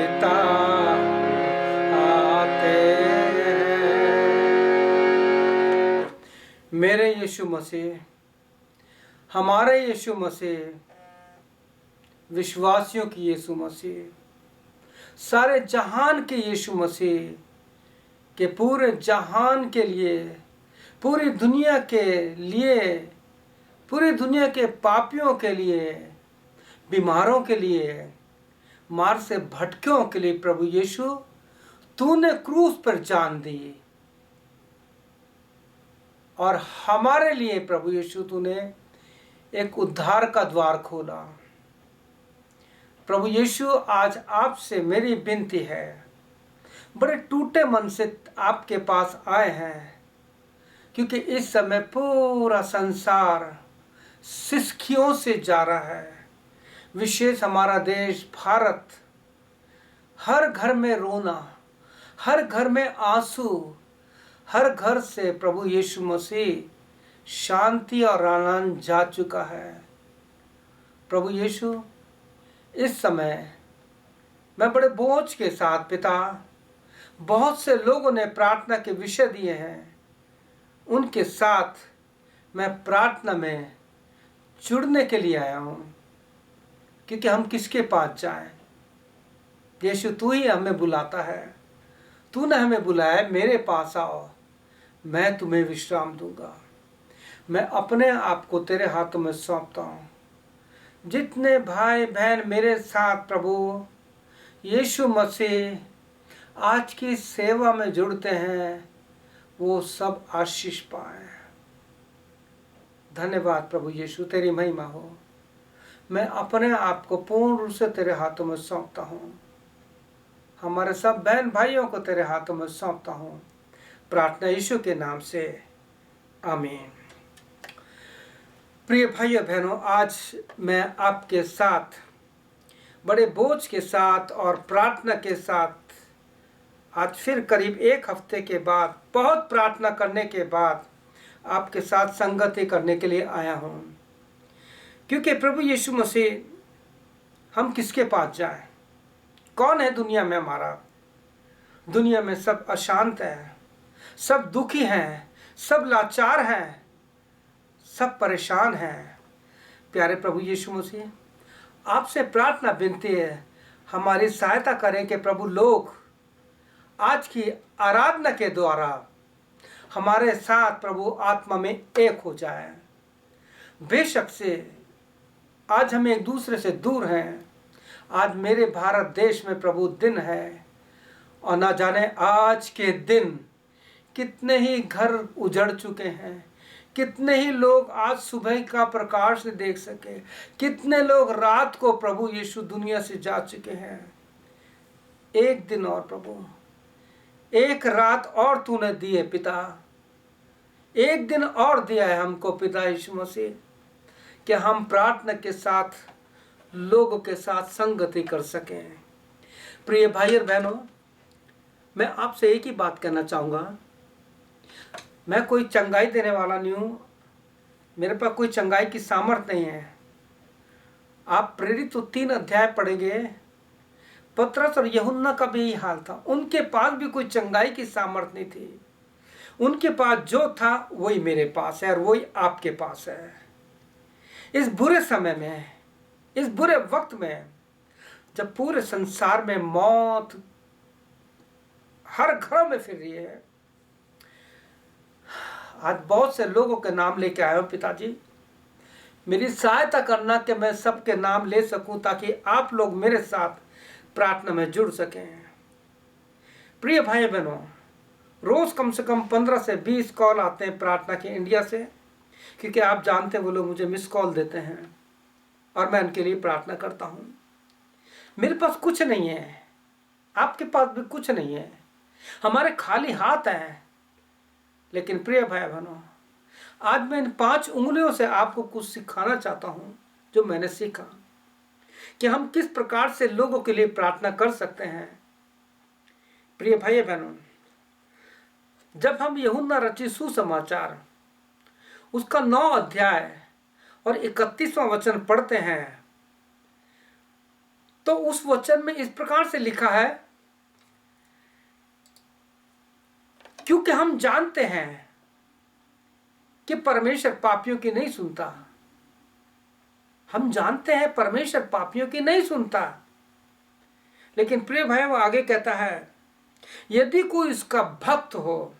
देता आते हैं। मेरे यीशु मसीह, हमारे यीशु मसीह, विश्वासियों की यीशु मसीह, सारे जहान के यीशु मसीह के पूरे जहान के लिए, पूरी दुनिया के लिए, पूरी दुनिया के पापियों के लिए, बीमारों के लिए, मार्ग से भटकों के लिए प्रभु यीशु तूने क्रूस पर जान दी और हमारे लिए प्रभु यीशु तूने एक उद्धार का द्वार खोला। प्रभु यीशु आज आपसे मेरी विनती है, बड़े टूटे मन से आपके पास आए हैं, क्योंकि इस समय पूरा संसार सिसकियों से जा रहा है। विशेष हमारा देश भारत, हर घर में रोना, हर घर में आंसू, हर घर से प्रभु यीशु मसीह शांति और आनंद जा चुका है। प्रभु यीशु, इस समय मैं बड़े बोझ के साथ पिता, बहुत से लोगों ने प्रार्थना के विषय दिए हैं, उनके साथ मैं प्रार्थना में जुड़ने के लिए आया हूँ, क्योंकि हम किसके पास जाएं। यीशु तू ही हमें बुलाता है, तूने हमें बुलाया, मेरे पास आओ, मैं तुम्हें विश्राम दूंगा। मैं अपने आप को तेरे हाथों में सौंपता हूँ। जितने भाई बहन मेरे साथ प्रभु यीशु मसीह आज की सेवा में जुड़ते हैं, वो सब आशीष पाए। धन्यवाद प्रभु यीशु, तेरी महिमा हो। मैं अपने आप को पूर्ण रूप से तेरे हाथों में सौंपता हूँ। हमारे सब बहन भाइयों को तेरे हाथों में सौंपता हूँ, प्रार्थना यीशु के नाम से, आमीन। प्रिय भाइयों बहनों, आज मैं आपके साथ बड़े बोझ के साथ और प्रार्थना के साथ आज फिर करीब एक हफ्ते के बाद, बहुत प्रार्थना करने के बाद आपके साथ संगति करने के लिए आया हूँ। क्योंकि प्रभु यीशु मसीह, हम किसके पास जाएं? कौन है दुनिया में हमारा? दुनिया में सब अशांत है, सब दुखी हैं, सब लाचार हैं, सब परेशान हैं। प्यारे प्रभु यीशु मसीह, आपसे प्रार्थना विनती है, हमारी सहायता करें कि प्रभु लोग आज की आराधना के द्वारा हमारे साथ प्रभु आत्मा में एक हो जाए। बेशक से आज हम एक दूसरे से दूर हैं। आज मेरे भारत देश में प्रभु दिन है, और ना जाने आज के दिन कितने ही घर उजड़ चुके हैं, कितने ही लोग आज सुबह का प्रकाश से देख सके, कितने लोग रात को प्रभु यीशु दुनिया से जा चुके हैं। एक दिन और प्रभु, एक रात और तूने दी है पिता, एक दिन और दिया है हमको पिता यीशु मसीह, कि हम प्रार्थना के साथ लोगों के साथ संगति कर सकें। प्रिय भाई और बहनों, मैं आपसे एक ही बात कहना चाहूँगा, मैं कोई चंगाई देने वाला नहीं हूँ, मेरे पास कोई चंगाई की सामर्थ नहीं है। आप प्रेरित 3 अध्याय पढ़ेंगे, पतरस और यूहन्ना का भी यही हाल था। उनके पास भी कोई चंगाई की सामर्थ नहीं थी। उनके पास जो था वही मेरे पास है और वही आपके पास है। इस बुरे समय में, इस बुरे वक्त में, जब पूरे संसार में मौत हर घरों में फिर रही है, आज बहुत से लोगों के नाम लेके आए हो पिताजी। मेरी सहायता करना कि मैं सबके नाम ले सकूं, ताकि आप लोग मेरे साथ प्रार्थना में जुड़ सकें। प्रिय भाई बहनों, रोज कम से कम 15 से 20 कॉल आते हैं प्रार्थना के इंडिया से, क्योंकि आप जानते हैं वो लोग मुझे मिस कॉल देते हैं और मैं उनके लिए प्रार्थना करता हूँ। मेरे पास कुछ नहीं है, आपके पास भी कुछ नहीं है, हमारे खाली हाथ हैं। लेकिन प्रिय भाई बहनों, आज मैं इन 5 उंगलियों से आपको कुछ सिखाना चाहता हूँ, जो मैंने सीखा, कि हम किस प्रकार से लोगों के लिए प्रार्थना कर सकते हैं। प्रिय भाई बहनों, जब हम यूहन्ना रचित सुसमाचार उसका 9 अध्याय और 31वां वचन पढ़ते हैं, तो उस वचन में इस प्रकार से लिखा है, क्योंकि हम जानते हैं कि परमेश्वर पापियों की नहीं सुनता। हम जानते हैं परमेश्वर पापियों की नहीं सुनता। लेकिन प्रिय भाई, वो आगे कहता है, यदि कोई उसका भक्त हो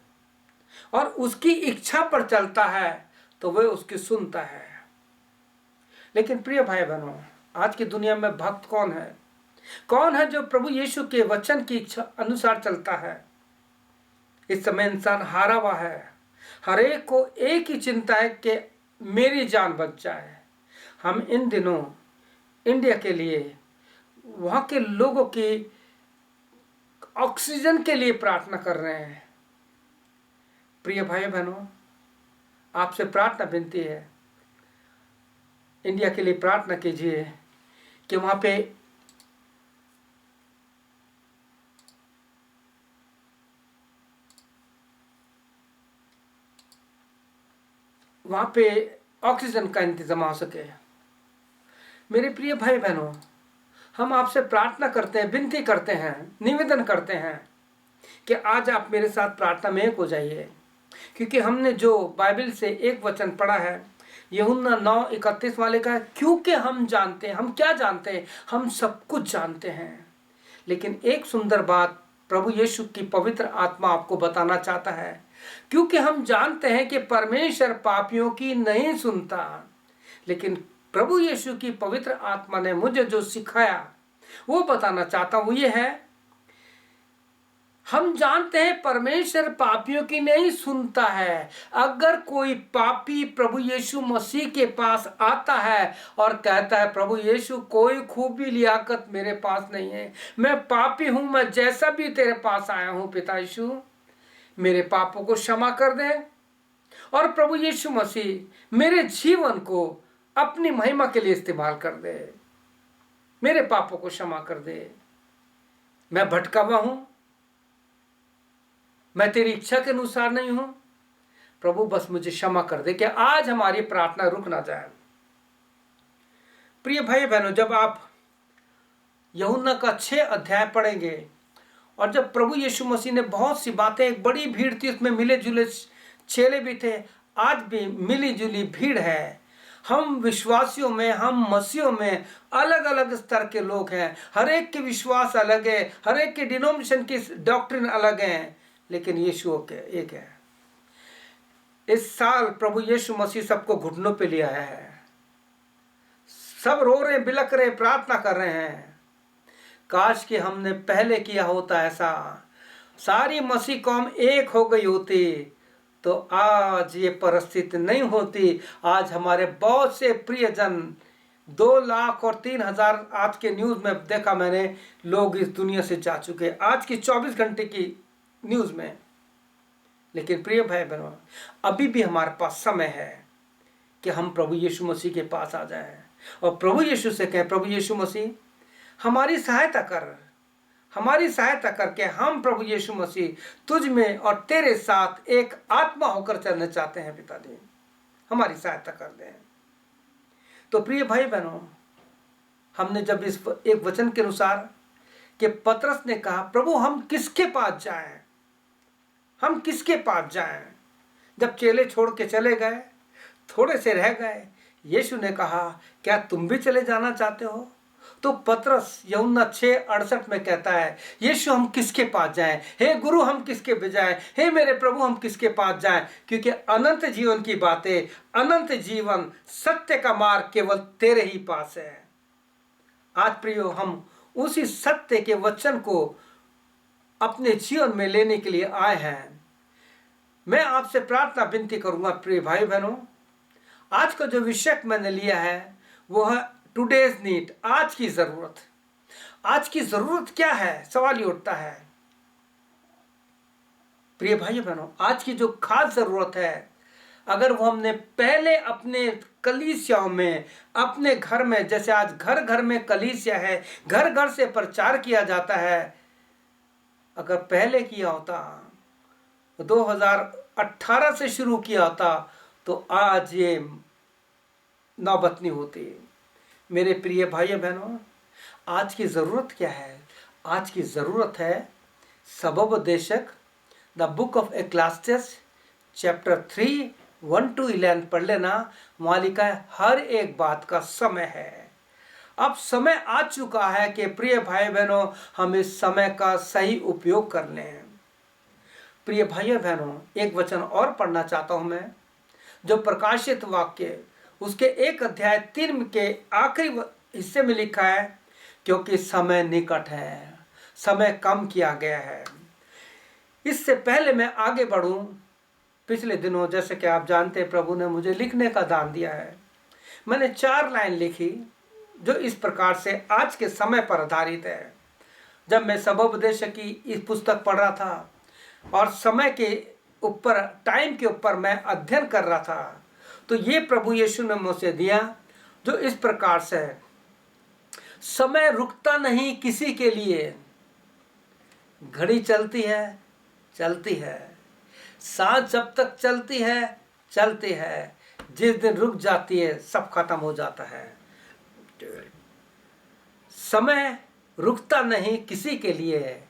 और उसकी इच्छा पर चलता है तो वह उसकी सुनता है। लेकिन प्रिय भाई बहनों, आज की दुनिया में भक्त कौन है? कौन है जो प्रभु यीशु के वचन की इच्छा अनुसार चलता है? इस समय इंसान हारा हुआ है। हर एक को एक ही चिंता है कि मेरी जान बच जाए। हम इन दिनों इंडिया के लिए, वहाँ के लोगों की ऑक्सीजन के लिए प्रार्थना कर रहे हैं। प्रिय भाई बहनों, आपसे प्रार्थना विनती है, इंडिया के लिए प्रार्थना कीजिए कि वहाँ पे ऑक्सीजन का इंतजाम हो सके। मेरे प्रिय भाई बहनों, हम आपसे प्रार्थना करते हैं, विनती करते हैं, निवेदन करते हैं कि आज आप मेरे साथ प्रार्थना में एक हो जाइए। क्योंकि हमने जो बाइबल से एक वचन पढ़ा है, यूहन्ना 9:31 वाले का है, क्योंकि हम जानते हैं। हम क्या जानते हैं? हम सब कुछ जानते हैं। लेकिन एक सुंदर बात प्रभु यीशु की पवित्र आत्मा आपको बताना चाहता है, क्योंकि हम जानते हैं कि परमेश्वर पापियों की नहीं सुनता। लेकिन प्रभु यीशु की पवित्र आत्मा ने मुझे जो सिखाया वो बताना चाहता हूं। ये है, हम जानते हैं परमेश्वर पापियों की नहीं सुनता है। अगर कोई पापी प्रभु यीशु मसीह के पास आता है और कहता है, प्रभु यीशु कोई खूबी लियाकत मेरे पास नहीं है, मैं पापी हूं, मैं जैसा भी तेरे पास आया हूं, पिता यीशु मेरे पापों को क्षमा कर दे, और प्रभु यीशु मसीह मेरे जीवन को अपनी महिमा के लिए इस्तेमाल कर दे, मेरे पापों को क्षमा कर दे, मैं भटका हुआ हूं, मैं तेरी इच्छा के अनुसार नहीं हूं, प्रभु बस मुझे क्षमा कर दे। कि आज हमारी प्रार्थना रुक ना जाए। प्रिय भाई बहनों, जब आप यूहन्ना का 6 अध्याय पढ़ेंगे, और जब प्रभु यीशु मसीह ने बहुत सी बातें, एक बड़ी भीड़ थी, उसमें मिले जुले चेले भी थे, आज भी मिली जुली भीड़ है। हम विश्वासियों में, हम मसीहों में अलग अलग स्तर के लोग हैं। हर एक के विश्वास अलग है, हर एक के डिनोमिनेशन की डॉक्ट्रिन अलग है, लेकिन यीशु एक है। इस साल प्रभु यीशु मसीह सबको घुटनों पे ले आया है। सब रो रहे, बिलक रहे, प्रार्थना कर रहे हैं, काश कि हमने पहले किया होता ऐसा, सारी मसीह कौम एक हो गई होती तो आज ये परिस्थिति नहीं होती। आज हमारे बहुत से प्रियजन 2 लाख और 3 हजार आज के न्यूज़ में देखा मैंने, लोग इस दुनिया से जा चुके आज की 24 घंटे की न्यूज़ में। लेकिन प्रिय भाई बहनों, अभी भी हमारे पास समय है कि हम प्रभु यीशु मसीह के पास आ जाएं और प्रभु यीशु से कहें, प्रभु यीशु मसीह हमारी सहायता कर, हमारी सहायता करके हम प्रभु यीशु मसीह तुझ में और तेरे साथ एक आत्मा होकर चलना चाहते हैं। पिताजी हमारी सहायता कर दें। तो प्रिय भाई बहनों, हमने जब इस एक वचन के अनुसार कि पतरस ने कहा, प्रभु हम किसके पास जाएं, हम किसके पास जाएं? जब चेले छोड़ के चले गए, थोड़े से रह गए, यीशु ने कहा, क्या तुम भी चले जाना चाहते हो? तो पतरस यूहन्ना 6:68 में कहता है, यीशु हम किसके पास जाएं? हे गुरु हम किसके बजाएं? हे मेरे प्रभु हम किसके पास जाएं? क्योंकि अनंत जीवन की बातें, अनंत जीवन, सत्य का मार्ग केवल तेरे ही पास है। आज प्रियो, हम उसी सत्य के वचन को अपने जीवन में लेने के लिए आए हैं। मैं आपसे प्रार्थना विनती करूंगा प्रिय भाई बहनों, आज का जो विषय मैंने लिया है वो है टुडेज नीड, आज की जरूरत। आज की जरूरत क्या है? सवाल ये उठता है प्रिय भाई बहनों, आज की जो खास जरूरत है, अगर वो हमने पहले अपने कलीसियाओं में, अपने घर में, जैसे आज घर घर में कलीसिया है, घर घर से प्रचार किया जाता है, अगर पहले किया होता, 2018 से शुरू किया होता, तो आज ये नौबत नहीं होती। मेरे प्रिय भाई बहनों, आज की ज़रूरत क्या है? आज की ज़रूरत है सबोपदेशक, the book of Ecclesiastes chapter 3 1 to 11 पढ़ लेना। वहाँ लिखा है हर एक बात का समय है। अब समय आ चुका है कि प्रिय भाई बहनों, हम इस समय का सही उपयोग कर लें। प्रिय भाइयों बहनों, एक वचन और पढ़ना चाहता हूं मैं, जो प्रकाशित वाक्य उसके 1 अध्याय 3 के आखिरी हिस्से में लिखा है, क्योंकि समय निकट है, समय कम किया गया है। इससे पहले मैं आगे बढ़ूं, पिछले दिनों जैसे कि आप जानते हैं प्रभु ने मुझे लिखने का दान दिया है। मैंने 4 लाइन लिखी जो इस प्रकार से आज के समय पर आधारित है। जब मैं सबोपदेशक की इस पुस्तक पढ़ रहा था और समय के ऊपर, टाइम के ऊपर मैं अध्ययन कर रहा था, तो ये प्रभु यीशु ने मुझे दिया जो इस प्रकार से है, समय रुकता नहीं किसी के लिए। घड़ी चलती है, चलती है, सांस जब तक चलती है, चलती है, जिस दिन रुक जाती है सब खत्म हो जाता है। समय रुकता नहीं किसी के लिए,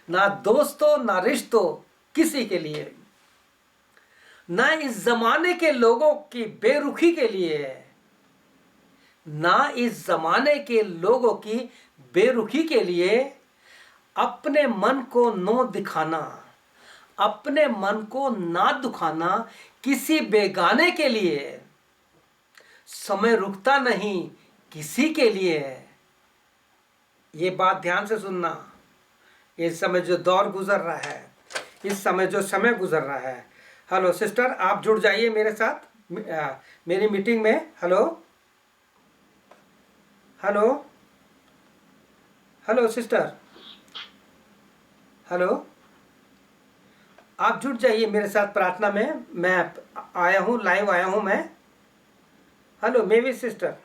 ना दोस्तों ना रिश्तों किसी के लिए, ना इस जमाने के लोगों की बेरुखी के लिए, ना इस जमाने के लोगों की बेरुखी के लिए। अपने मन को न दिखाना, अपने मन को ना दुखाना किसी बेगाने के लिए। समय रुकता नहीं किसी के लिए। ये बात ध्यान से सुनना। इस समय जो दौर गुजर रहा है, इस समय जो समय गुजर रहा है। हेलो सिस्टर, आप जुड़ जाइए मेरे साथ मेरी मीटिंग में। Hello hello hello sister, hello, आप जुड़ जाइए मेरे साथ प्रार्थना में। मैं आया हूँ, लाइव आया हूँ मैं। हेलो मेवी सिस्टर,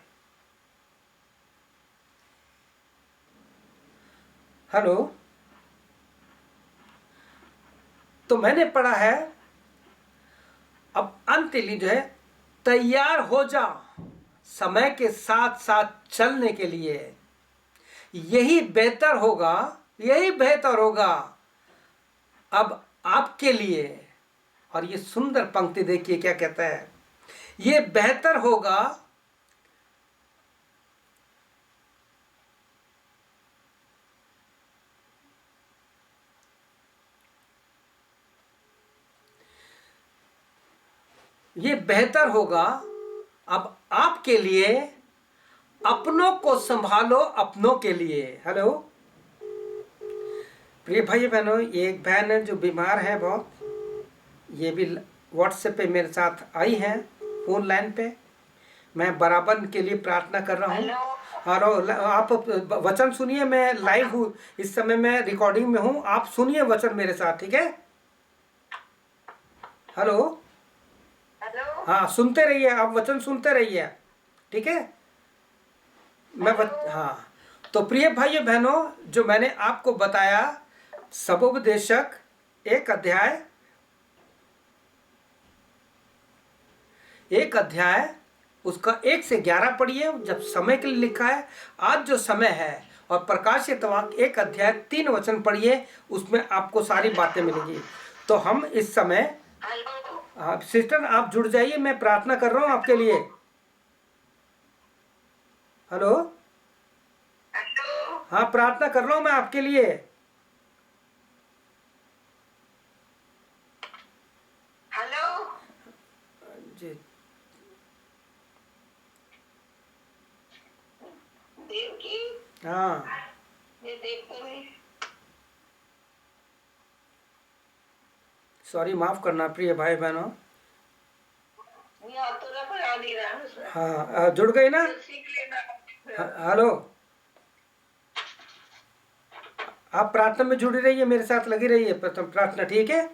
हेलो। तो मैंने पढ़ा है, अब अंतिम जो है, तैयार हो जा समय के साथ साथ चलने के लिए। यही बेहतर होगा, यही बेहतर होगा अब आपके लिए। और ये सुंदर पंक्ति देखिए क्या कहता है, ये बेहतर होगा ये बेहतर होगा अब आपके लिए, अपनों को संभालो अपनों के लिए। हेलो प्रिय भाई बहनों, ये एक बहन है जो बीमार है बहुत, ये भी व्हाट्सएप पे मेरे साथ आई हैं फोन लाइन पे। मैं बराबर के लिए प्रार्थना कर रहा हूँ। हेलो, आप वचन सुनिए, मैं लाइव हूँ इस समय, मैं रिकॉर्डिंग में हूँ, आप सुनिए वचन मेरे साथ, ठीक है? हेलो, हाँ सुनते रहिए, आप वचन सुनते रहिए, ठीक है? हाँ, तो प्रिय भाइयों बहनों, जो मैंने आपको बताया सबोपदेशक 1 अध्याय उसका 1 से 11 पढ़िए, जब समय के लिए लिखा है। आज जो समय है, और प्रकाशित वाक्य 1 अध्याय 3 वचन पढ़िए, उसमें आपको सारी बातें मिलेगी। तो हम इस समय, सिस्टर आप जुड़ जाइए, मैं प्रार्थना कर रहा हूँ आपके लिए। हेलो, हाँ प्रार्थना कर रहा हूँ मैं आपके लिए। हेलो जी, देवकी, हाँ ये देखते नहीं। सॉरी, माफ करना प्रिय भाई बहनों। यहाँ तो ना पढ़ा नहीं रहा है उसमें। हाँ जुड़ गई ना? सीख लेना। हेलो, आप प्रार्थना में जुड़ी रहिए, मेरे साथ लगी रहिए प्रार्थना, ठीक है?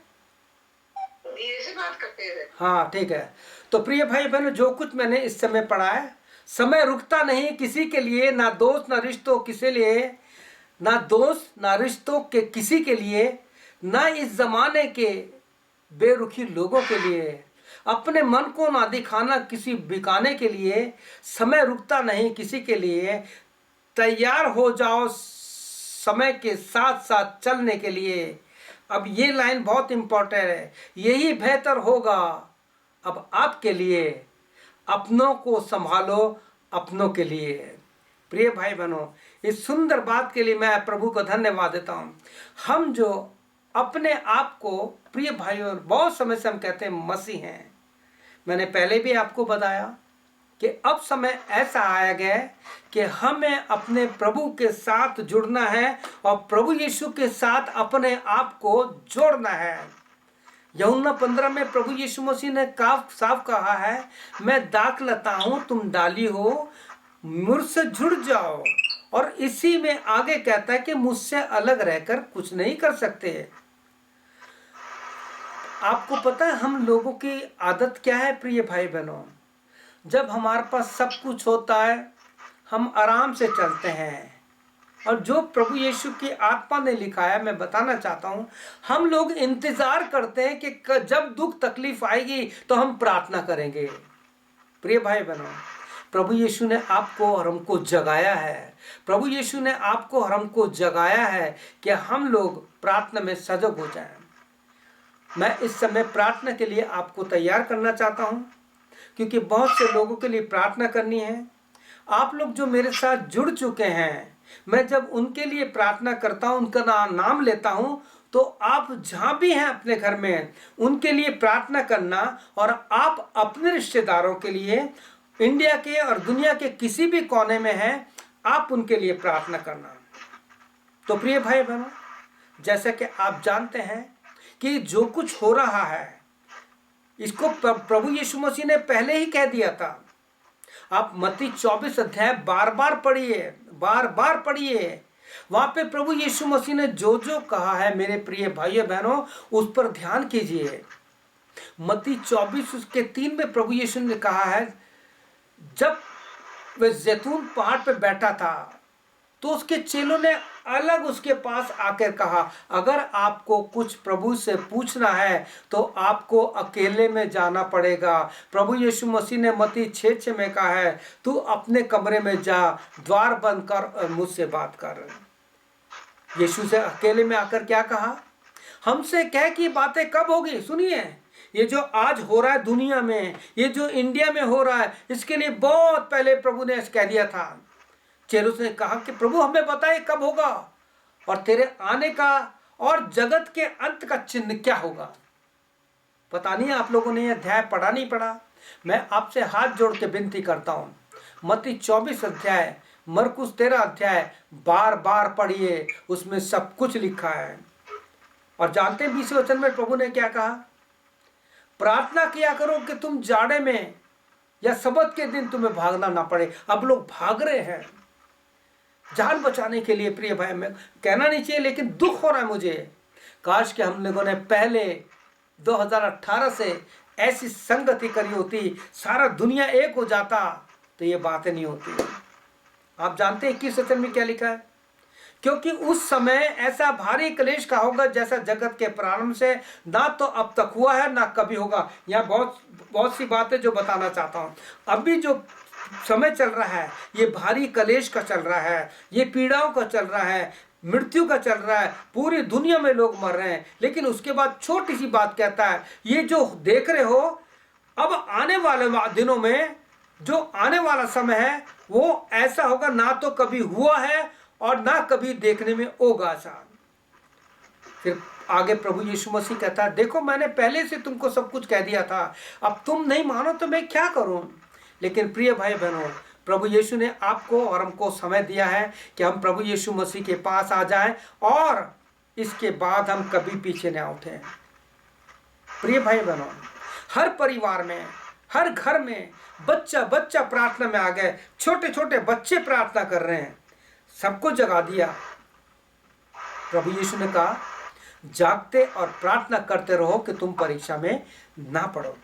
धीरे से बात करते हैं। हाँ ठीक है। तो प्रिय भाई बहनों, जो कुछ मैंने इस समय पढ़ा है, समय रुकता नहीं किसी के लिए, ना दोस्त ना रिश्तों किसी लिए, ना दोस्त ना रिश्तों के किसी के लिए, ना इस जमाने के बेरुखी लोगों के लिए, अपने मन को ना दिखाना किसी बिकाने के लिए। समय रुकता नहीं किसी के लिए, तैयार हो जाओ समय के साथ साथ चलने के लिए। अब ये लाइन बहुत इंपॉर्टेंट है, यही बेहतर होगा अब आपके लिए, अपनों को संभालो अपनों के लिए। प्रिय भाई बहनों, इस सुंदर बात के लिए मैं प्रभु को धन्यवाद देता हूँ। हम जो अपने आप को, प्रिय भाइयों, बहुत समय से हम कहते हैं मसीह हैं। मैंने पहले भी आपको बताया कि अब समय ऐसा आया गया है कि हमें अपने प्रभु के साथ जुड़ना है और प्रभु यीशु के साथ अपने आप को जोड़ना है। यूहन्ना 15 में प्रभु यीशु मसीह ने साफ कहा है, मैं दाखलता हूं तुम डाली हो, मुझसे जुड़ जाओ। और इसी में आगे कहता है कि मुझसे अलग रहकर कुछ नहीं कर सकते। आपको पता है हम लोगों की आदत क्या है प्रिय भाई बहनों, जब हमारे पास सब कुछ होता है हम आराम से चलते हैं। और जो प्रभु यीशु की आत्मा ने लिखा है, मैं बताना चाहता हूं, हम लोग इंतजार करते हैं कि जब दुख तकलीफ आएगी तो हम प्रार्थना करेंगे। प्रिय भाई बहनों, प्रभु यीशु ने आपको और हमको जगाया है। प्रभु यीशु ने आपको और हमको जगाया है कि हम लोग प्रार्थना में सजग हो जाएं। मैं इस समय प्रार्थना के लिए आपको तैयार करना चाहता हूं, क्योंकि बहुत से लोगों के लिए प्रार्थना करनी है। आप लोग जो मेरे साथ जुड़ चुके हैं, मैं जब उनके लिए प्रार्थना करता हूं, उनका नाम लेता हूं, तो आप जहां भी हैं अपने घर में उनके लिए प्रार्थना करना। और आप अपने रिश्तेदारों के लिए, इंडिया के और दुनिया के किसी भी कोने में हैं, आप उनके लिए प्रार्थना करना। तो प्रिय भाई बहनों, जैसा कि आप जानते हैं कि जो कुछ हो रहा है इसको प्रभु यीशु मसीह ने पहले ही कह दिया था। आप मत्ती 24 अध्याय बार बार पढ़िए। वहां पे प्रभु यीशु मसीह ने जो जो कहा है, मेरे प्रिय भाइयों बहनों, उस पर ध्यान कीजिए। मत्ती 24 उसके 3 में प्रभु यीशु ने कहा है, जब वह जैतून पहाड़ पर बैठा था तो उसके चेलों ने अलग उसके पास आकर कहा, अगर आपको कुछ प्रभु से पूछना है तो आपको अकेले में जाना पड़ेगा। प्रभु यीशु मसीह ने मत्ती 6:6 में कहा है, तू अपने कमरे में जा, द्वार बंद कर और मुझसे बात कर। यीशु से अकेले में आकर क्या कहा, हमसे कह कि बातें कब होगी। सुनिए, ये जो आज हो रहा है दुनिया में, ये जो इंडिया में हो रहा है, इसके लिए बहुत पहले प्रभु ने कह दिया था। चेलों ने कहा कि प्रभु हमें बताए कब होगा और तेरे आने का और जगत के अंत का चिन्ह क्या होगा। पता नहीं आप लोगों ने यह अध्याय पढ़ा नहीं पढ़ा। मैं आपसे हाथ जोड़ के विनती करता हूं, मत्ती 24 अध्याय, मरकुस 13 अध्याय बार बार पढ़िए, उसमें सब कुछ लिखा है। और जानते हैं 20वें वचन में प्रभु ने क्या कहा, प्रार्थना किया करो कि तुम जाड़े में या सबत के दिन तुम्हें भागना ना पड़े। अब लोग भाग रहे हैं जान बचाने के लिए। प्रिय भाई, में कहना नहीं चाहिए लेकिन दुख हो रहा है मुझे, काश कि हम लोगों ने पहले 2018 से ऐसी संगति करी होती, सारा दुनिया एक हो जाता तो ये बातें नहीं होती। आप जानते हैं 21 वचन में क्या लिखा है, क्योंकि उस समय ऐसा भारी क्लेश का होगा जैसा जगत के प्रारंभ से ना तो अब तक हुआ है ना कभी होगा। यहाँ बहुत सी बातें जो बताना चाहता हूँ। अभी जो समय चल रहा है ये भारी क्लेश का चल रहा है, ये पीड़ाओं का चल रहा है, मृत्यु का चल रहा है, पूरी दुनिया में लोग मर रहे हैं। लेकिन उसके बाद छोटी सी बात कहता है, ये जो देख रहे हो अब आने वाले दिनों में जो आने वाला समय है वो ऐसा होगा ना तो कभी हुआ है और ना कभी देखने में होगा आसान। फिर आगे प्रभु यीशु मसीह कहता है, देखो मैंने पहले से तुमको सब कुछ कह दिया था, अब तुम नहीं मानो तो मैं क्या करूं। लेकिन प्रिय भाई बहनों, प्रभु यीशु ने आपको और हमको समय दिया है कि हम प्रभु यीशु मसीह के पास आ जाएं और इसके बाद हम कभी पीछे न उठें। प्रिय भाई बहनों, हर परिवार में, हर घर में बच्चा बच्चा प्रार्थना में आ गए, छोटे छोटे बच्चे प्रार्थना कर रहे हैं, सबको जगा दिया। प्रभु यीशु ने कहा, जागते और प्रार्थना करते रहो कि तुम परीक्षा में ना पड़ो।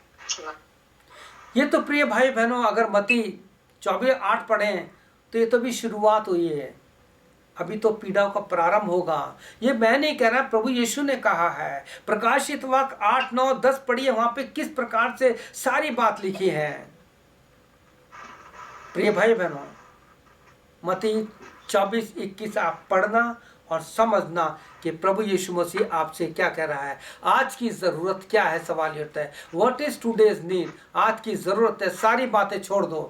ये तो प्रिय भाई बहनों, अगर मत्ती 24:8 पढ़ें तो ये तो भी शुरुआत हुई है, अभी तो पीड़ाओं का प्रारंभ होगा। ये मैं नहीं कह रहा, प्रभु यीशु ने कहा है। प्रकाशित वाक्य 8, 9, 10 पढ़िए, वहां पे किस प्रकार से सारी बात लिखी है। प्रिय भाई बहनों, मत्ती 24-21 आप पढ़ना और समझना कि प्रभु यीशु मसीह आपसे क्या कह रहा है। आज की ज़रूरत क्या है, सवाल ये होता है, व्हाट इज़ टुडेज नीड। आज की ज़रूरत है, सारी बातें छोड़ दो,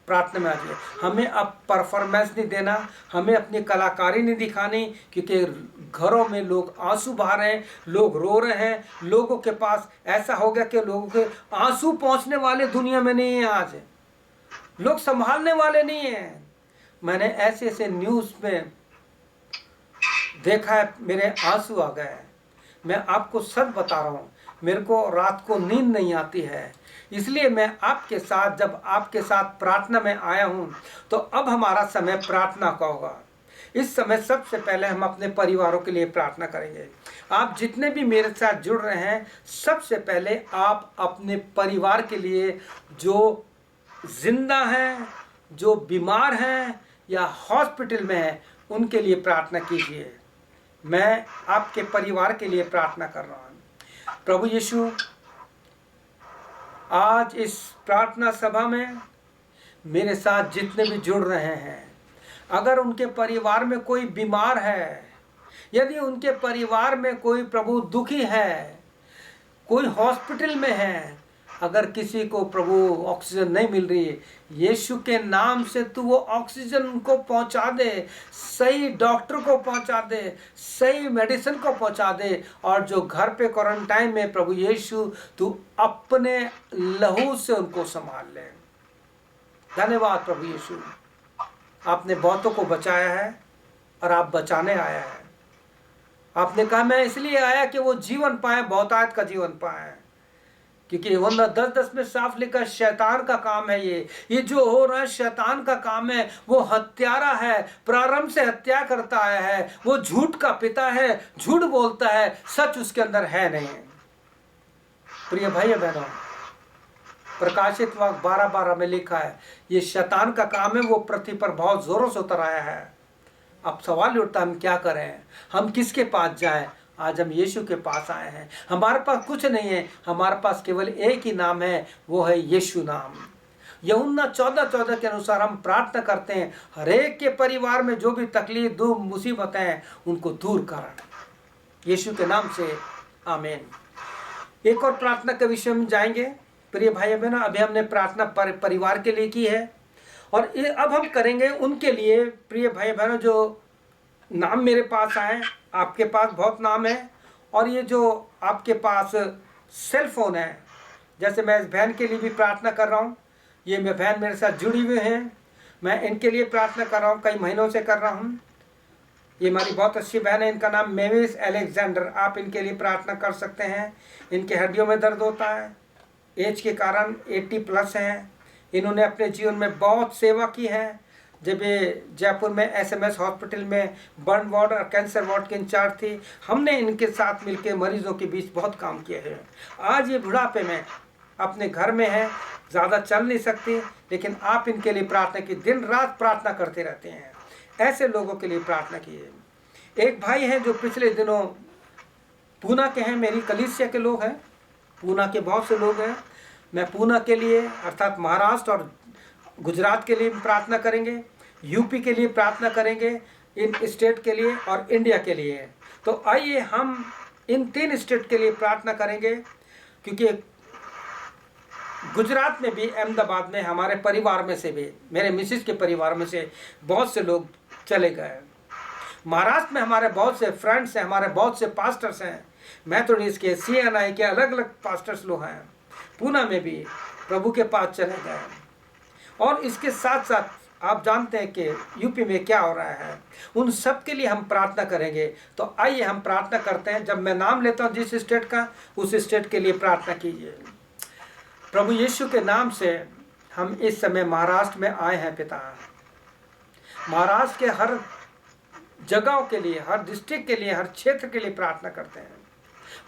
प्रार्थना में आ जाइए। हमें अब परफॉर्मेंस नहीं देना, हमें अपनी कलाकारी नहीं दिखानी, क्योंकि घरों में लोग आंसू बहा रहे हैं, लोग रो रहे हैं, लोगों के पास ऐसा हो गया कि लोगों के आंसू पहुंचने वाले दुनिया में नहीं है। आज लोग संभालने वाले नहीं हैं। मैंने ऐसे ऐसे न्यूज़ में देखा है, मेरे आंसू आ गए। मैं आपको सच बता रहा हूँ, मेरे को रात को नींद नहीं आती है। इसलिए मैं आपके साथ, जब आपके साथ प्रार्थना में आया हूँ, तो अब हमारा समय प्रार्थना का होगा। इस समय सबसे पहले हम अपने परिवारों के लिए प्रार्थना करेंगे। आप जितने भी मेरे साथ जुड़ रहे हैं, सबसे पहले आप अपने परिवार के लिए, जो जिंदा हैं, जो बीमार हैं या हॉस्पिटल में हैं, उनके लिए प्रार्थना कीजिए। मैं आपके परिवार के लिए प्रार्थना कर रहा हूँ। प्रभु यीशु, आज इस प्रार्थना सभा में मेरे साथ जितने भी जुड़ रहे हैं, अगर उनके परिवार में कोई बीमार है, यदि उनके परिवार में कोई प्रभु दुखी है, कोई हॉस्पिटल में है, अगर किसी को प्रभु ऑक्सीजन नहीं मिल रही है, यीशु के नाम से तू वो ऑक्सीजन उनको पहुंचा दे, सही डॉक्टर को पहुंचा दे, सही मेडिसिन को पहुंचा दे। और जो घर पे क्वारंटाइन में, प्रभु यीशु तू अपने लहू से उनको संभाल ले। धन्यवाद प्रभु यीशु, आपने बहुतों को बचाया है और आप बचाने आया है। आपने कहा मैं इसलिए आया कि वो जीवन पाए, बहुतायत का जीवन पाए। क्योंकि वरना 10:10 में साफ लिखा, शैतान का काम है ये जो हो रहा है शैतान का काम है। वो हत्यारा है, प्रारंभ से हत्या करता आया है, वो झूठ का पिता है, झूठ बोलता है, सच उसके अंदर है नहीं। प्रिय भाई बहनों, प्रकाशित वाक्य 12:12 में लिखा है, ये शैतान का काम है, वो पृथ्वी पर बहुत जोरों से उतर आया है। अब सवाल उठता है, हम क्या करें, हम किसके पास जाएं। आज हम यीशु के पास आए हैं। हमारे पास कुछ नहीं है, हमारे पास केवल एक ही नाम है, वो है यीशु नाम। यूहन्ना 14:14 के अनुसार हम प्रार्थना करते हैं, हर एक के परिवार में जो भी तकलीफ, दुख, मुसीबतें हैं, उनको दूर कर यीशु के नाम से, आमीन। एक और प्रार्थना के विषय में जाएंगे। प्रिय भाई बहनों, अभी हमने प्रार्थना परिवार के लिए की है, और अब हम करेंगे उनके लिए। प्रिय भाई बहनों, जो नाम मेरे पास आए, आपके पास बहुत नाम है, और ये जो आपके पास सेल फोन है, जैसे मैं इस बहन के लिए भी प्रार्थना कर रहा हूँ, ये मैं बहन मेरे साथ जुड़ी हुई हैं, मैं इनके लिए प्रार्थना कर रहा हूँ, कई महीनों से कर रहा हूँ। ये हमारी बहुत अच्छी बहन है, इनका नाम मेविस अलेक्जेंडर। आप इनके लिए प्रार्थना कर सकते हैं। इनके हड्डियों में दर्द होता है, एज के कारण 80+ हैं। इन्होंने अपने जीवन में बहुत सेवा की है। जब ये जयपुर में SMS हॉस्पिटल में बर्न वार्ड और कैंसर वार्ड के इंचार्ज थी, हमने इनके साथ मिलकर मरीजों के बीच बहुत काम किया है। आज ये बुढ़ापे में अपने घर में है, ज़्यादा चल नहीं सकती, लेकिन आप इनके लिए प्रार्थना की, दिन रात प्रार्थना करते रहते हैं। ऐसे लोगों के लिए प्रार्थना कीजिए। एक भाई हैं जो पिछले दिनों पूना के हैं, मेरी कलीसिया के लोग हैं, पूना के बहुत से लोग हैं। मैं पूना के लिए अर्थात महाराष्ट्र और गुजरात के लिए प्रार्थना करेंगे, यूपी के लिए प्रार्थना करेंगे, इन स्टेट के लिए और इंडिया के लिए। तो आइए हम इन 3 स्टेट के लिए प्रार्थना करेंगे, क्योंकि गुजरात में भी, अहमदाबाद में हमारे परिवार में से भी, मेरे मिसेस के परिवार में से बहुत से लोग चले गए। महाराष्ट्र में हमारे बहुत से फ्रेंड्स हैं, हमारे बहुत से पास्टर्स हैं, मैथोडिस्ट के, CNI के, अलग अलग पास्टर्स लोग हैं। पूना में भी प्रभु के पास चले गए। और इसके साथ साथ आप जानते हैं कि यूपी में क्या हो रहा है, उन सब के लिए हम प्रार्थना करेंगे। तो आइए हम प्रार्थना करते हैं। जब मैं नाम लेता हूं जिस स्टेट का, उस स्टेट के लिए प्रार्थना कीजिए। प्रभु यीशु के नाम से हम इस समय महाराष्ट्र में आए हैं पिता। महाराष्ट्र के हर जगहों के लिए, हर डिस्ट्रिक्ट के लिए, हर क्षेत्र के लिए प्रार्थना करते हैं।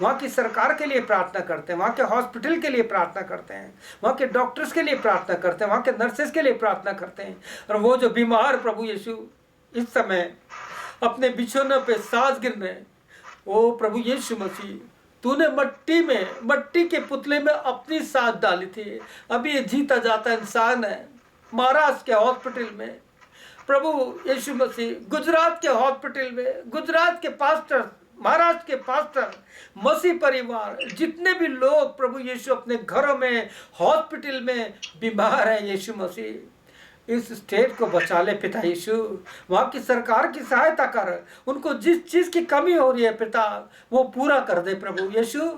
वहाँ की सरकार के लिए प्रार्थना करते हैं, वहाँ के हॉस्पिटल के लिए प्रार्थना करते हैं, वहाँ के डॉक्टर्स के लिए प्रार्थना करते हैं, वहाँ के नर्सेस के लिए प्रार्थना करते हैं। और वो जो बीमार प्रभु यीशु इस समय अपने बिछौने पे सांस गिर रहे हैं, ओ प्रभु यीशु मसीह, तूने मट्टी के पुतले में अपनी सांस डाली थी। अभी ये जीता जाता इंसान है महाराष्ट्र के हॉस्पिटल में। प्रभु यीशु मसीह गुजरात के हॉस्पिटल में, गुजरात के पास्टर, महाराष्ट्र के पास्टर, मसीह परिवार, जितने भी लोग प्रभु यीशु अपने घरों में, हॉस्पिटल में बीमार है, यीशु मसीह इस स्टेट को बचा ले पिता यीशु। वहाँ की सरकार की सहायता कर, उनको जिस चीज़ की कमी हो रही है पिता वो पूरा कर दे प्रभु यीशु।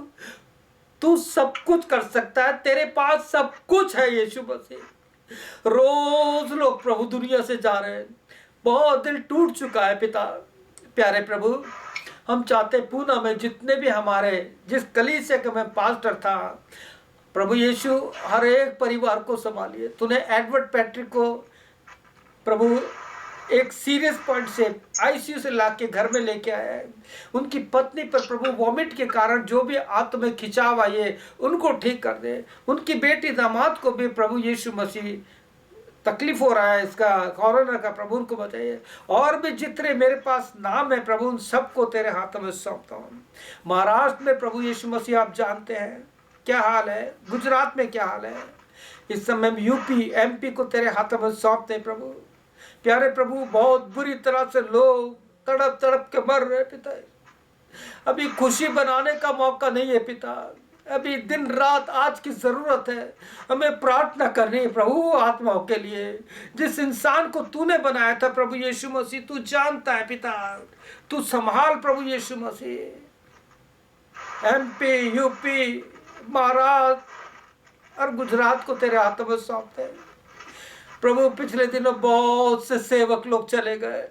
तू सब कुछ कर सकता है, तेरे पास सब कुछ है यीशु मसीह। रोज लोग प्रभु दुनिया से जा रहे हैं, बहुत दिल टूट चुका है पिता प्यारे प्रभु। हम चाहते पूना में जितने भी हमारे, जिस कलीसिया के मैं पास्टर था प्रभु यीशु, हर एक परिवार को संभालिए। तूने एडवर्ड पैट्रिक को प्रभु एक सीरियस पॉइंट से आईसीयू से ला के घर में लेके आया है। उनकी पत्नी पर प्रभु वॉमिट के कारण जो भी आत्म में खिंचाव आए उनको ठीक कर दे। उनकी बेटी दामाद को भी प्रभु यीशु मसीह तकलीफ हो रहा है इसका कोरोना का, प्रभु उनको बताइए। और भी जितने मेरे पास नाम है प्रभु उन सबको तेरे हाथों में सौंपता हूँ। महाराष्ट्र में प्रभु यीशु मसीह आप जानते हैं क्या हाल है, गुजरात में क्या हाल है, इस समय यूपी एमपी को तेरे हाथों में सौंपते हैं प्रभु प्यारे प्रभु। बहुत बुरी तरह से लोग तड़प तड़प के मर रहे पिता। अभी खुशी बनाने का मौका नहीं है पिता, अभी दिन रात आज की जरूरत है। हमें प्रार्थना करनी है प्रभु आत्माओं के लिए। जिस इंसान को तूने बनाया था प्रभु यीशु मसीह, तू जानता है पिता, तू संभाल प्रभु यीशु मसीह। एमपी, यूपी, महाराष्ट्र और गुजरात को तेरे हाथों में सौंपते हैं प्रभु। पिछले दिनों बहुत से सेवक लोग चले गए,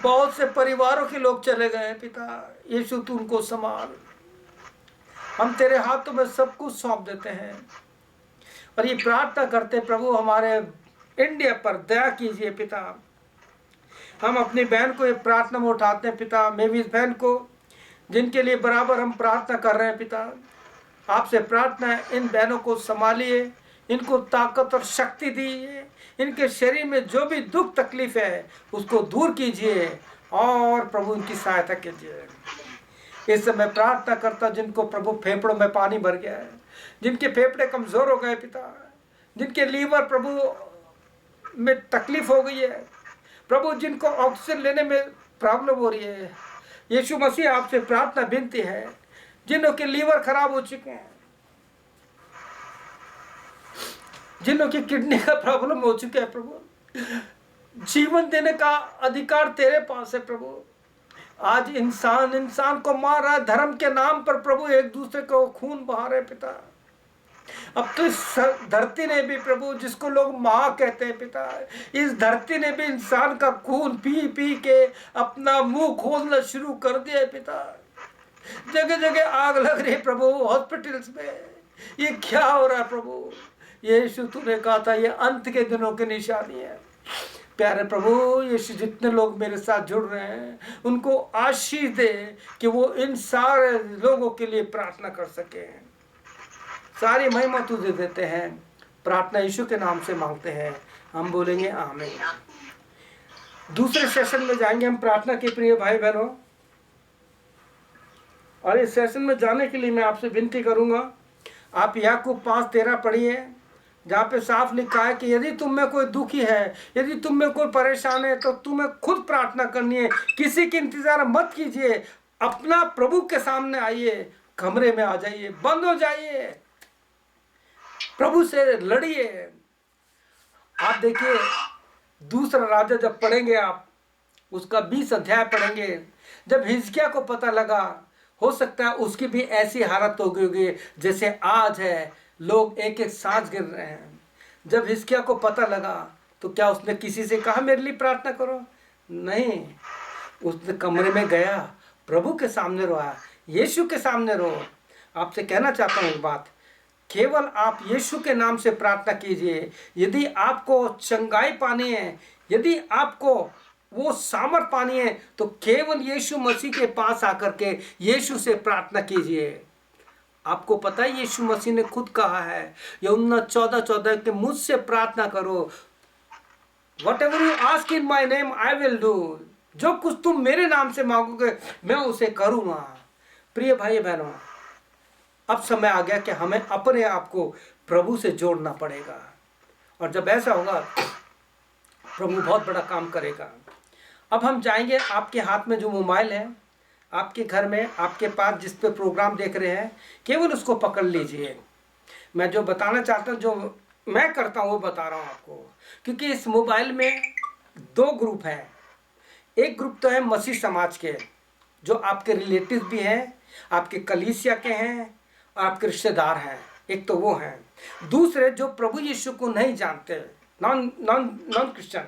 बहुत से परिवारों के लोग चले गए पिता यीशु, तू उनको संभाल। हम तेरे हाथों में सब कुछ सौंप देते हैं और ये प्रार्थना करते प्रभु हमारे इंडिया पर दया कीजिए पिता। हम अपनी बहन को ये प्रार्थना में उठाते हैं पिता, मेविस बहन को, जिनके लिए बराबर हम प्रार्थना कर रहे हैं पिता। आपसे प्रार्थना है इन बहनों को संभालिए, इनको ताकत और शक्ति दीजिए, इनके शरीर में जो भी दुख तकलीफ है उसको दूर कीजिए और प्रभु इनकी सहायता कीजिए। इस समय प्रार्थना करता जिनको प्रभु फेफड़ों में पानी भर गया है, जिनके फेफड़े कमजोर हो गए पिता, जिनके लीवर प्रभु में तकलीफ हो गई है प्रभु, जिनको ऑक्सीजन लेने में प्रॉब्लम हो रही है, यीशु मसीह आपसे प्रार्थना विनती है। जिनों के लीवर खराब हो चुके हैं, जिनों की किडनी का प्रॉब्लम हो चुका है प्रभु, जीवन देने का अधिकार तेरे पास है प्रभु। आज इंसान को मार रहा है धर्म के नाम पर प्रभु, एक दूसरे को खून बहा रहे पिता। अब तो इस धरती ने भी प्रभु, जिसको लोग माँ कहते हैं पिता, इस धरती ने भी इंसान का खून पी पी के अपना मुंह खोलना शुरू कर दिया है पिता। जगह जगह आग लग रही है प्रभु, हॉस्पिटल्स में। ये क्या हो रहा है प्रभु? यीशु तूने कहा था ये अंत के दिनों की निशानी है। प्यारे प्रभु यीशु, जितने लोग मेरे साथ जुड़ रहे हैं उनको आशीष दे कि वो इन सारे लोगों के लिए प्रार्थना कर सके। सारी महिमा तुझे देते हैं, प्रार्थना यीशु के नाम से मांगते हैं, हम बोलेंगे आमीन। दूसरे सेशन में जाएंगे हम प्रार्थना के प्रिय भाई बहनों, और इस सेशन में जाने के लिए मैं आपसे विनती करूंगा, आप याकूब 5:13 पढ़िए, जहाँ पे साफ लिखा है कि यदि तुम में कोई दुखी है, यदि तुम में कोई परेशान है, तो तुम्हें खुद प्रार्थना करनी है, किसी की इंतजार मत कीजिए, अपना प्रभु के सामने आइए, कमरे में आ जाइए, बंद हो जाइए, प्रभु से लड़िए। आप देखिए दूसरा राजा जब पढ़ेंगे आप, उसका 20 अध्याय पढ़ेंगे, जब हिजकिय्याह को पता लगा, हो सकता है उसकी भी ऐसी हालत हो गई होगी जैसे आज है, लोग एक एक सांस गिर रहे हैं। जब हिजकिय्याह को पता लगा तो क्या उसने किसी से कहा मेरे लिए प्रार्थना करो? नहीं, उसने कमरे में गया, प्रभु के सामने रोया, यीशु के सामने रो। आपसे कहना चाहता हूँ एक बात, केवल आप यीशु के नाम से प्रार्थना कीजिए। यदि आपको चंगाई पानी है, यदि आपको वो सामर्थ पानी है, तो केवल यीशु मसीह के पास आकर के यीशु से प्रार्थना कीजिए। आपको पता है यीशु मसीह ने खुद कहा है यूहन्ना 14:14 कि मुझसे प्रार्थना करो, Whatever you ask in my name I will do। जो कुछ तुम मेरे नाम से मांगोगे मैं उसे करूँगा। प्रिय भाई बहनों, अब समय आ गया कि हमें अपने आप को प्रभु से जोड़ना पड़ेगा, और जब ऐसा होगा प्रभु बहुत बड़ा काम करेगा। अब हम जाएंगे, आपके हाथ में जो मोबाइल है, आपके घर में, आपके पास जिस पे प्रोग्राम देख रहे हैं, केवल उसको पकड़ लीजिए। मैं जो बताना चाहता हूँ, जो मैं करता हूँ वो बता रहा हूँ आपको, क्योंकि इस मोबाइल में दो ग्रुप हैं। एक ग्रुप तो है मसीह समाज के, जो आपके रिलेटिव भी हैं, आपके कलीसिया के हैं और आपके रिश्तेदार हैं, एक तो वो हैं। दूसरे जो प्रभु यीशु को नहीं जानते, नॉन नॉन नॉन क्रिश्चियन,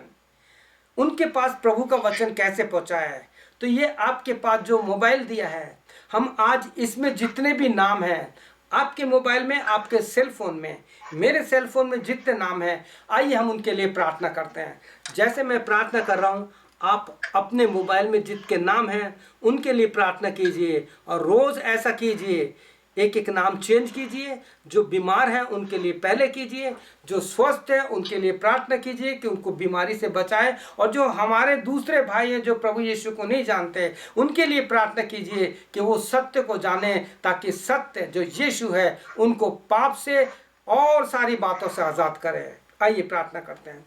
उनके पास प्रभु का वचन कैसे पहुंचा है। तो ये आपके पास जो मोबाइल दिया है, हम आज इसमें जितने भी नाम हैं, आपके मोबाइल में, आपके सेल फोन में, मेरे सेल फोन में जितने नाम हैं, आइए हम उनके लिए प्रार्थना करते हैं। जैसे मैं प्रार्थना कर रहा हूँ, आप अपने मोबाइल में जितने नाम हैं उनके लिए प्रार्थना कीजिए, और रोज़ ऐसा कीजिए, एक एक नाम चेंज कीजिए। जो बीमार हैं उनके लिए पहले कीजिए, जो स्वस्थ हैं उनके लिए प्रार्थना कीजिए कि उनको बीमारी से बचाएं, और जो हमारे दूसरे भाई हैं जो प्रभु यीशु को नहीं जानते, उनके लिए प्रार्थना कीजिए कि वो सत्य को जाने, ताकि सत्य जो यीशु है उनको पाप से और सारी बातों से आज़ाद करे। आइए प्रार्थना करते हैं।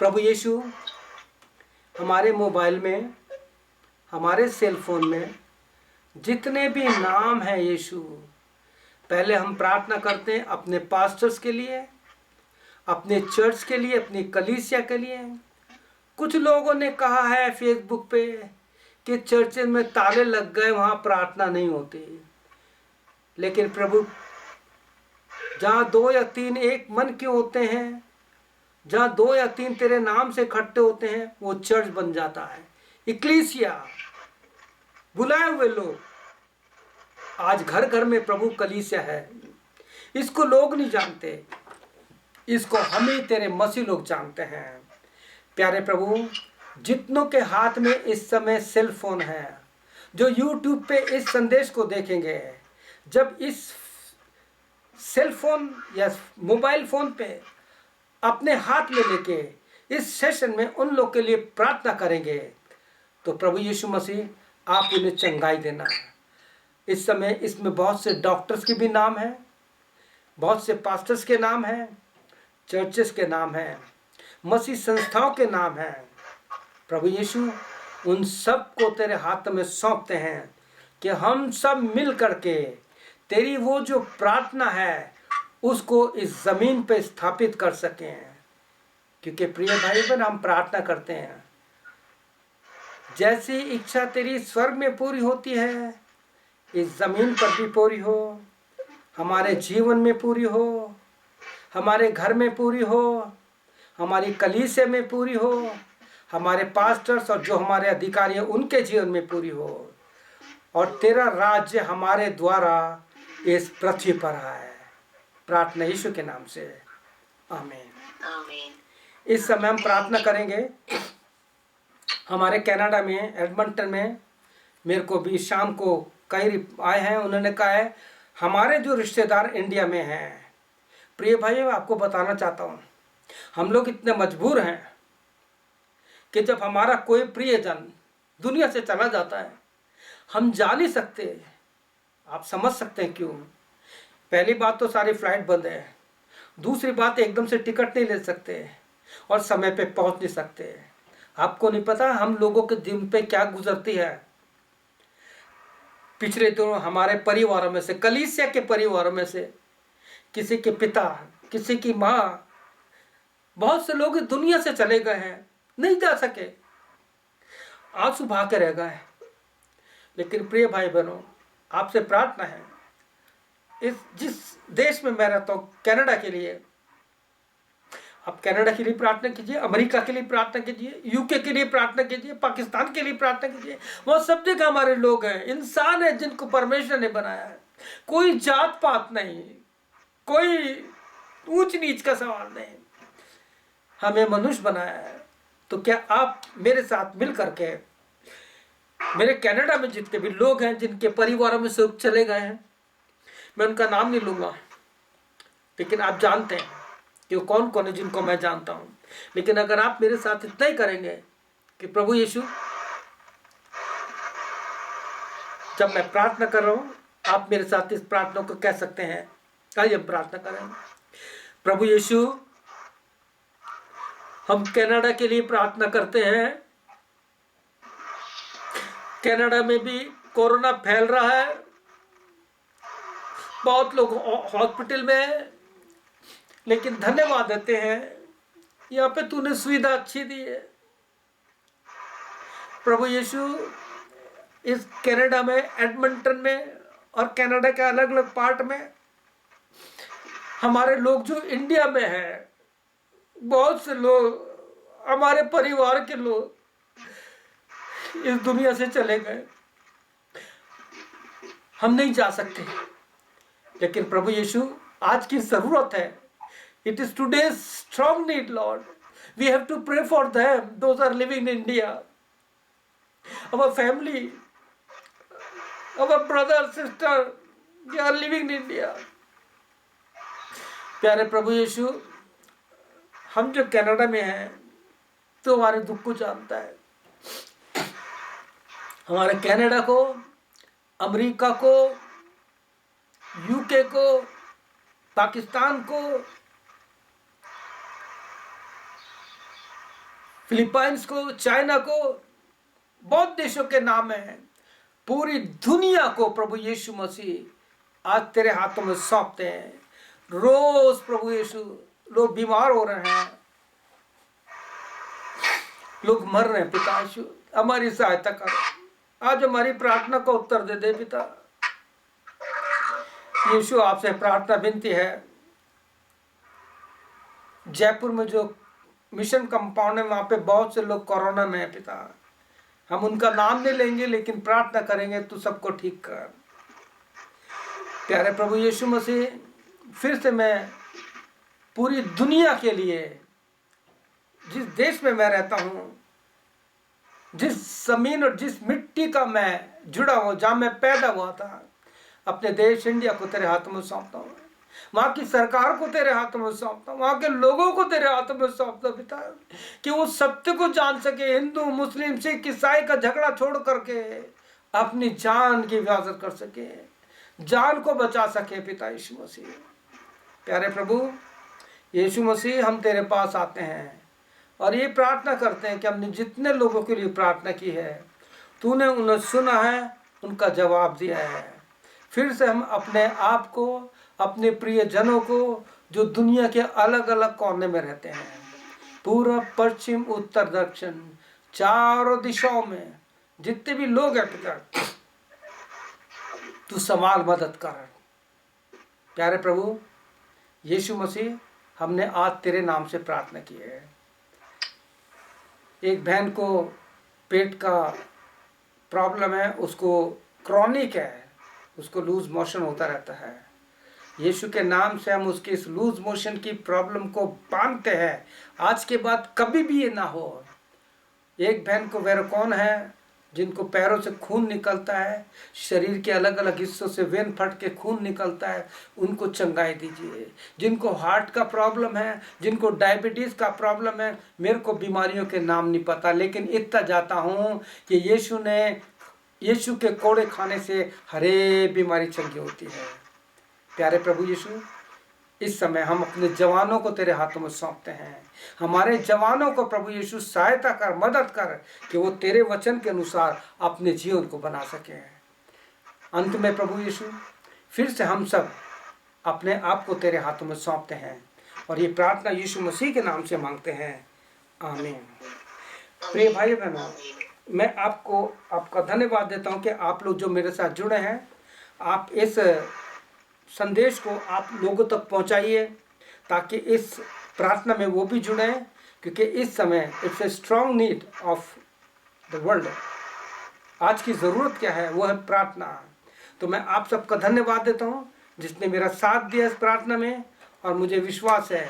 प्रभु यीशु, हमारे मोबाइल में, हमारे सेल फोन में जितने भी नाम हैं यीशु, पहले हम प्रार्थना करते हैं अपने पास्टर्स के लिए, अपने चर्च के लिए, अपनी कलीसिया के लिए। कुछ लोगों ने कहा है फेसबुक पे कि चर्चेज में ताले लग गए, वहाँ प्रार्थना नहीं होती। लेकिन प्रभु, जहाँ 2 या 3 एक मन के होते हैं, जहाँ 2 या 3 तेरे नाम से इकट्ठे होते हैं, वो चर्च बन जाता है, इक्लीसिया, बुलाए हुए लोग। आज घर घर में प्रभु कलीसिया है। इसको लोग नहीं जानते, इसको हम ही तेरे मसीह लोग जानते हैं। प्यारे प्रभु, जितनों के हाथ में इस समय सेल फोन है, जो यूट्यूब पे इस संदेश को देखेंगे, जब इस सेल फोन या मोबाइल फोन पे अपने हाथ में लेके इस सेशन में उन लोग के लिए प्रार्थना करेंगे, तो प्रभु यीशु मसीह आप उन्हें चंगाई देना। इस समय इसमें बहुत से डॉक्टर्स के भी नाम हैं, बहुत से पास्टर्स के नाम हैं, चर्चेस के नाम हैं, मसीह संस्थाओं के नाम हैं। प्रभु यीशु, उन सब को तेरे हाथ में सौंपते हैं कि हम सब मिल करके तेरी वो जो प्रार्थना है उसको इस ज़मीन पे स्थापित कर सकें। क्योंकि प्रिय भाई बहन, हम प्रार्थना करते हैं, जैसी इच्छा तेरी स्वर्ग में पूरी होती है, इस ज़मीन पर भी पूरी हो, हमारे जीवन में पूरी हो, हमारे घर में पूरी हो, हमारी कलीसिया में पूरी हो, हमारे पास्टर्स और जो हमारे अधिकारी हैं उनके जीवन में पूरी हो, और तेरा राज्य हमारे द्वारा इस पृथ्वी पर आए। प्रार्थना यीशु के नाम से, आमीन आमीन। इस समय हम प्रार्थना करेंगे। हमारे कनाडा में, एडमंटन में, मेरे को भी शाम को कई आए हैं, उन्होंने कहा है हमारे जो रिश्तेदार इंडिया में हैं। प्रिय भाई, आपको बताना चाहता हूँ, हम लोग इतने मजबूर हैं कि जब हमारा कोई प्रियजन दुनिया से चला जाता है, हम जा नहीं सकते। आप समझ सकते हैं क्यों। पहली बात तो सारी फ्लाइट बंद है, दूसरी बात एकदम से टिकट नहीं ले सकते, और समय पे पहुंच नहीं सकते। आपको नहीं पता हम लोगों के दिन पे क्या गुजरती है। पिछले दिनों हमारे परिवारों में से, कलीसिया के परिवारों में से, किसी के पिता, किसी की माँ, बहुत से लोग दुनिया से चले गए हैं, नहीं जा सके, आंसू बहा के रह गए। लेकिन प्रिय भाई बहनों, आपसे प्रार्थना है, इस जिस देश में मैं रहता हूँ, कनाडा के लिए, आप कनाडा के लिए प्रार्थना कीजिए, अमेरिका के लिए प्रार्थना कीजिए, यूके के लिए प्रार्थना कीजिए, पाकिस्तान के लिए प्रार्थना कीजिए। वो सब जगह हमारे लोग हैं, इंसान है जिनको परमेश्वर ने बनाया है। कोई जात पात नहीं, कोई ऊंच नीच का सवाल नहीं, हमें मनुष्य बनाया है। तो क्या आप मेरे साथ मिल करके, मेरे कनाडा में जितने भी लोग हैं जिनके परिवारों में से चले गए हैं, मैं उनका नाम नहीं लूँगा, लेकिन आप जानते हैं कि वो कौन कौन है जिनको मैं जानता हूँ। लेकिन अगर आप मेरे साथ इतना ही करेंगे कि प्रभु यीशु, जब मैं प्रार्थना कर रहा हूँ, आप मेरे साथ इस प्रार्थना को कह सकते हैं। आइए हम प्रार्थना करें। प्रभु यीशु, हम कनाडा के लिए प्रार्थना करते हैं। कनाडा में भी कोरोना फैल रहा है, बहुत लोग हॉस्पिटल में हैं, लेकिन धन्यवाद देते हैं यहाँ पे तूने सुविधा अच्छी दी है। प्रभु यीशु, इस कनाडा में, एडमंटन में और कनाडा के अलग अलग पार्ट में हमारे लोग जो इंडिया में हैं, बहुत से लोग, हमारे परिवार के लोग इस दुनिया से चले गए। हम नहीं जा सकते, लेकिन प्रभु यीशु आज की जरूरत है। It is today's strong need Lord, we have to pray for them, those are living in India, our family, our brother, sister, they are living in India. प्यारे प्रभु यीशु, हम जो कनाडा में हैं तो हमारे दुख को जानता है। हमारे कनाडा को, अमेरिका को, यूके को, पाकिस्तान को, फिलीपाइंस को, चाइना को, बहुत देशों के नाम हैं, पूरी दुनिया को प्रभु यीशु मसीह आज तेरे हाथों में सौंपते हैं। रोज प्रभु यीशु लोग बीमार हो रहे हैं, लोग मर रहे हैं। पिता यीशु हमारी सहायता करो, आज हमारी प्रार्थना को उत्तर दे दे पिता यीशु। आपसे प्रार्थना विनती है, जयपुर में जो मिशन कंपाउंड है वहां पे बहुत से लोग कोरोना में है पिता, हम उनका नाम नहीं लेंगे लेकिन प्रार्थना करेंगे तू सबको ठीक कर। प्यारे प्रभु यीशु मसीह, फिर से मैं पूरी दुनिया के लिए, जिस देश में मैं रहता हूँ, जिस जमीन और जिस मिट्टी का मैं जुड़ा हूँ, जहाँ मैं पैदा हुआ था, अपने देश इंडिया को तेरे हाथों में सौंपता हूँ। वहाँ की सरकार को तेरे हाथों में सौंपता हूँ, वहाँ के लोगों को तेरे हाथों में सौंपता हूँ पिता, कि वो सत्य को जान सके, हिंदू मुस्लिम सिख ईसाई का झगड़ा छोड़ करके अपनी जान की हिफाजत कर सके, जान को बचा सके पिता यीशु मसीह। प्यारे प्रभु यीशु मसीह, हम तेरे पास आते हैं और ये प्रार्थना करते हैं कि हमने जितने लोगों के लिए प्रार्थना की है, तूने उन्हें सुना है, उनका जवाब दिया है। फिर से हम अपने आप को, अपने प्रिय जनों को जो दुनिया के अलग अलग कोने में रहते हैं, पूर्व पश्चिम उत्तर दक्षिण चारों दिशाओं में जितने भी लोग हैं पिता, तू संभाल मदद कर। प्यारे प्रभु यीशु मसीह, हमने आज तेरे नाम से प्रार्थना की है। एक बहन को पेट का प्रॉब्लम है, उसको क्रॉनिक है, उसको लूज मोशन होता रहता है। यीशु के नाम से हम उसके इस लूज मोशन की प्रॉब्लम को बांधते हैं, आज के बाद कभी भी ये ना हो। एक बहन को वेरोकॉन है, जिनको पैरों से खून निकलता है, शरीर के अलग अलग हिस्सों से वेन फट के खून निकलता है, उनको चंगाई दीजिए। जिनको हार्ट का प्रॉब्लम है, जिनको डायबिटीज़ का प्रॉब्लम है, मेरे को बीमारियों के नाम नहीं पता, लेकिन इतना जाता हूँ कि यीशु के कोड़े खाने से हर एक बीमारी चंगी होती है। प्यारे प्रभु यीशु, इस समय हम अपने जवानों को तेरे हाथों में सौंपते हैं। हमारे जवानों को प्रभु यीशु सहायता कर, मदद कर, कि वो तेरे वचन के अनुसार अपने जीवन को बना सके। अंत में प्रभु यीशु, फिर से हम सब अपने आप को तेरे हाथों में सौंपते हैं और ये प्रार्थना यीशु मसीह के नाम से मांगते हैं, आमीन। प्रिय भाई बहनों, मैं आपका धन्यवाद देता हूँ कि आप लोग जो मेरे साथ जुड़े हैं, आप इस संदेश को आप लोगों तक पहुंचाइए, ताकि इस प्रार्थना में वो भी जुड़े, क्योंकि इस समय it's a strong need of the world. आज की ज़रूरत क्या है, वो है प्रार्थना। तो मैं आप सबका धन्यवाद देता हूँ जिसने मेरा साथ दिया इस प्रार्थना में, और मुझे विश्वास है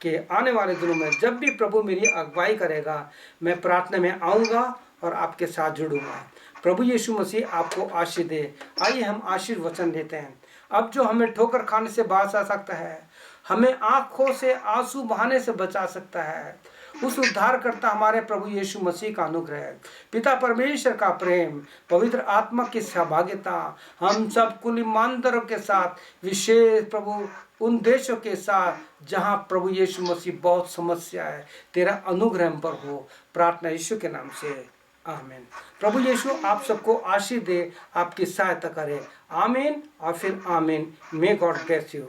कि आने वाले दिनों में जब भी प्रभु मेरी अगुवाई करेगा, मैं प्रार्थना में आऊँगा और आपके साथ जुड़ूंगा। प्रभु यीशु मसीह आपको आशीष दे। आइए हम आशीर्वचन लेते हैं। अब जो हमें ठोकर खाने से बचा सकता है, हमें आँखों से आंसू बहाने से बचा सकता है, उस उद्धारकर्ता हमारे प्रभु यीशु मसीह का अनुग्रह, पिता परमेश्वर का प्रेम, पवित्र आत्मा की सहभागिता हम सब कुल ईमानदारों के साथ, विशेष प्रभु उन देशों के साथ जहां प्रभु यीशु मसीह बहुत समस्या है, तेरा अनुग्रह हम पर हो। प्रार्थना यीशु के नाम से, आमीन। प्रभु यीशु आप सबको आशीष दे, आपकी सहायता करे। आमीन और फिर आमीन। May God bless you.